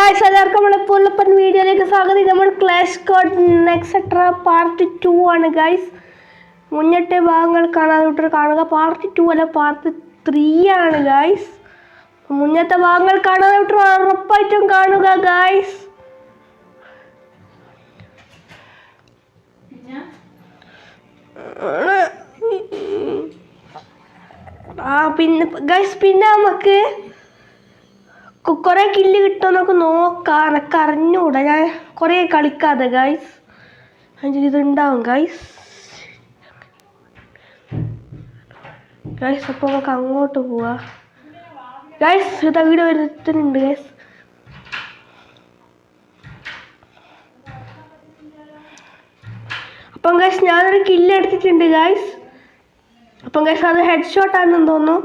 Guys എല്ലാവർക്കും നമ്മളിപ്പോൾ വീഡിയോയിലേക്ക് സ്വാഗതം. നമ്മൾ ക്ലാഷ് കോഡ് എക്സെട്ര പാർട്ട് 2 ആണ് ഗായ്സ്. മുന്നത്തെ ഭാഗങ്ങൾ കാണാതെ കാണുക. പാർട്ട് 2 അല്ല, പാർട്ട് 3 ആണ് ഗായ്സ്. മുന്നത്തെ ഭാഗങ്ങൾ കാണാതെ ഉറപ്പായിട്ടും കാണുക ഗായ്സ്. പിന്നെ നമുക്ക് കുറെ കില്ല് കിട്ടുമെന്നൊക്കെ നോക്കാം. എനക്ക് അറിഞ്ഞൂടാ, ഞാൻ കുറേ കളിക്കാതെ ഗൈസ്. ഇതുണ്ടാവും ഗൈസ്. അപ്പോൾ നമുക്ക് അങ്ങോട്ട് പോവാ ഗൈസ്. ഇതാ വീഡിയോ വരുത്തുന്നുണ്ട് ഗൈസ്. അപ്പം ഗൈസ് ഞാനൊരു കില്ല് എടുത്തിട്ടുണ്ട് ഗൈസ്. അപ്പം ഗൈസ് അത് ഹെഡ് ഷോട്ടാണെന്ന് തോന്നുന്നു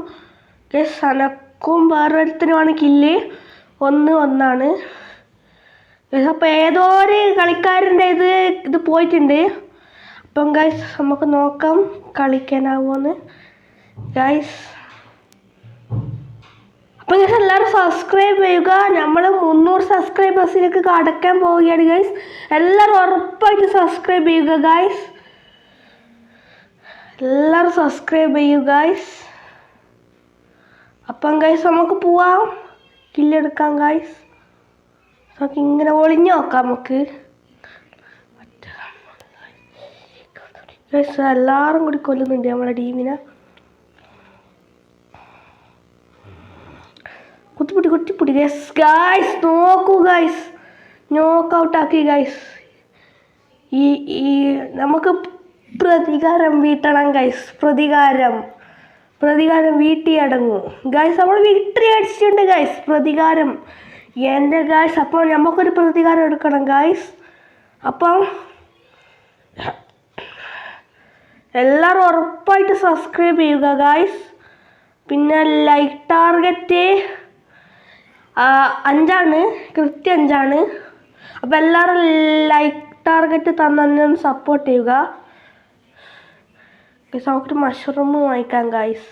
ഗൈസ്. അനക്കും വേറൊരുത്തനുമാണ് കില്ല്. 1-1 അപ്പോൾ ഏതോ ഒരു കളിക്കാരൻ്റെ ഇത് പോയിട്ടുണ്ട്. അപ്പം ഗൈസ് നമുക്ക് നോക്കാം കളിക്കാനാവുമെന്ന് ഗൈസ്. അപ്പം ഗൈസ് എല്ലാവരും സബ്സ്ക്രൈബ് ചെയ്യുക. നമ്മൾ 300 സബ്സ്ക്രൈബേഴ്സിലേക്ക് കടക്കാൻ പോവുകയാണ് ഗൈസ്. എല്ലാവരും ഉറപ്പായിട്ട് സബ്സ്ക്രൈബ് ചെയ്യുക ഗൈസ്. എല്ലാവരും സബ്സ്ക്രൈബ് ചെയ്യുക ഗൈസ്. അപ്പം ഗൈസ് നമുക്ക് പോവാം, കില്ലെടുക്കാം ഗൈസ്. നമുക്ക് ഇങ്ങനെ ഒളിഞ്ഞു നോക്കാം. നമുക്ക് ഗൈസ് എല്ലാവരും കൂടി കൊല്ലുന്നുണ്ട് നമ്മളെ ടീമിനെ. കുത്തിപ്പൊടി ഗൈസ്. ഗൈസ് നോക്കൂ ഗൈസ്, നോക്ക് ഔട്ട് ആക്കി ഗൈസ്. ഈ നമുക്ക് പ്രതികാരം വീട്ടണം ഗൈസ്. പ്രതികാരം വീട്ടിയടങ്ങും ഗൈസ്. നമ്മൾ വിക്ടറി അടിച്ചിട്ടുണ്ട് ഗൈസ്. പ്രതികാരം എൻ്റെ ഗൈസ്. അപ്പോൾ നമുക്കൊരു പ്രതികാരം എടുക്കണം ഗൈസ്. അപ്പം എല്ലാവരും ഉറപ്പായിട്ട് സബ്സ്ക്രൈബ് ചെയ്യുക ഗൈസ്. പിന്നെ ലൈക്ക് ടാർഗറ്റ് 5 കൃത്യം 5. അപ്പോൾ എല്ലാവരും ലൈക്ക് ടാർഗറ്റ് തന്നെ സപ്പോർട്ട് ചെയ്യുക ഗൈസ്. നമുക്കൊരു മഷ്റൂം വാങ്ങിക്കാം ഗൈസ്.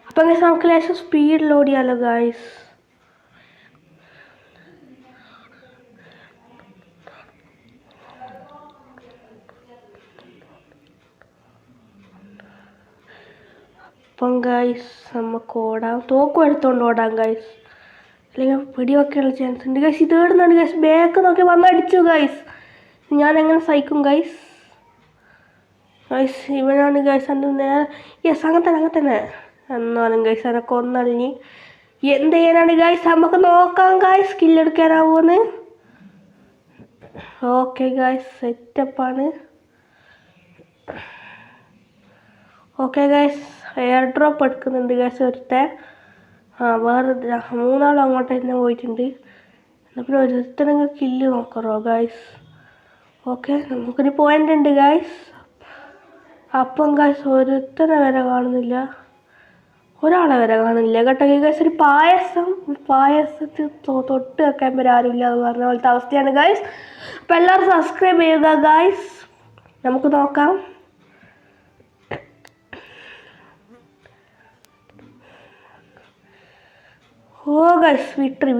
അപ്പം ഗൈസ് നമുക്ക് ലേശം സ്പീഡിൽ ഓടിയാലോ ഗൈസ്. അപ്പം ഗൈസ് നമുക്ക് ഓടാം. തോക്കും എടുത്തോണ്ട് ഓടാം ഗൈസ്, അല്ലെങ്കിൽ പിടിവെക്കാനുള്ള ചാൻസ് ഉണ്ട് ഗൈസ്. ഇത് ഇടുന്നുണ്ട് ഗൈസ്. ബാക്ക് നോക്കി വന്നടിച്ചു ഗൈസ്. ഞാൻ എങ്ങനെ സഹിക്കും ഗൈസ്. ഇവനാണ് ഗൈസ്. എൻ്റെ നേരെ യെസ് അങ്ങനെ തന്നെ എന്നാലും ഗൈസ് എനക്ക് ഒന്നളിഞ്ഞ്. എന്ത് ചെയ്യാനാണ് ഗൈസ്. നമുക്ക് നോക്കാം ഗൈസ് കില്ലെടുക്കാനാവുമെന്ന്. ഓക്കെ ഗൈസ്, സെറ്റപ്പാണ്. ഓക്കെ ഗൈസ്, എയർ ഡ്രോപ്പ് എടുക്കുന്നുണ്ട് ഗൈസ് ഒരുത്തൻ. വേറെ 3 ആളും അങ്ങോട്ട് തന്നെ പോയിട്ടുണ്ട്. എന്നാൽ പിന്നെ ഒരുത്തനെങ്കിൽ കില്ല് നോക്കറോ ഗൈസ്. ഓക്കെ, നമുക്കൊരു പോയിൻ്റ് ഉണ്ട് ഗൈസ്. അപ്പം ഗൈസ് ഒരുത്തനെ വരെ കാണുന്നില്ല, ഒരാളെ വരെ കാണുന്നില്ല കേട്ടോ ഗൈസ്. ഒരു പായസത്തിൽ തൊട്ട് വെക്കാൻ വരെ ആരുമില്ല എന്ന് പറഞ്ഞ പോലത്തെ അവസ്ഥയാണ് ഗൈസ്. അപ്പം എല്ലാവരും സബ്സ്ക്രൈബ് ചെയ്യുക ഗൈസ്. നമുക്ക് നോക്കാം. ഓ ഗൈസ് വിട്രി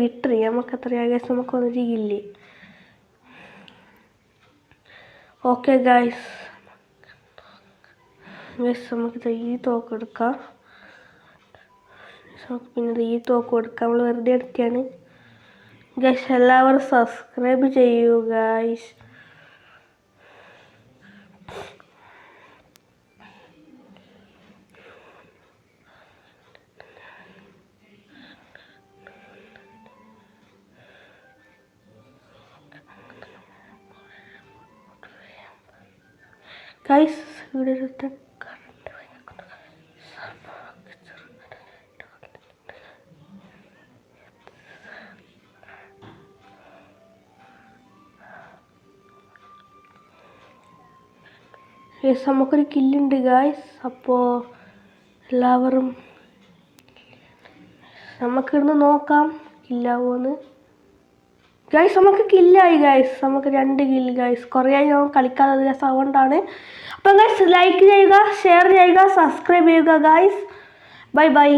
നമുക്ക് എത്രയാ ഗൈസ്. നമുക്കൊന്നും ചെയ്യില്ലേ. ഓക്കെ ഗൈസ് നമുക്ക് ഈ തോക്ക് എടുക്കാം. പിന്നെ ഈ തോക്ക് കൊടുക്കാം. നമ്മൾ വെറുതെ എടുക്കുകയാണ് ഗൈസ്. എല്ലാവരും സബ്സ്ക്രൈബ് ചെയ്യൂ ഗൈസ്. ഗൈസ് ഇവിടെ നമുക്കൊരു കില്ലുണ്ട് ഗൈസ്. അപ്പോൾ എല്ലാവരും നമുക്കിരുന്ന് നോക്കാം കില്ലാവുമെന്ന് ഗൈസ്. നമുക്ക് കില്ലായി ഗൈസ്. നമുക്ക് 2 കില്ല് ഗൈസ്. കുറേ ഞാൻ കളിക്കാതെ ഗൈസ്, അതുകൊണ്ടാണ്. അപ്പം ഗൈസ് ലൈക്ക് ചെയ്യുക, ഷെയർ ചെയ്യുക, സബ്സ്ക്രൈബ് ചെയ്യുക ഗൈസ്. ബൈ.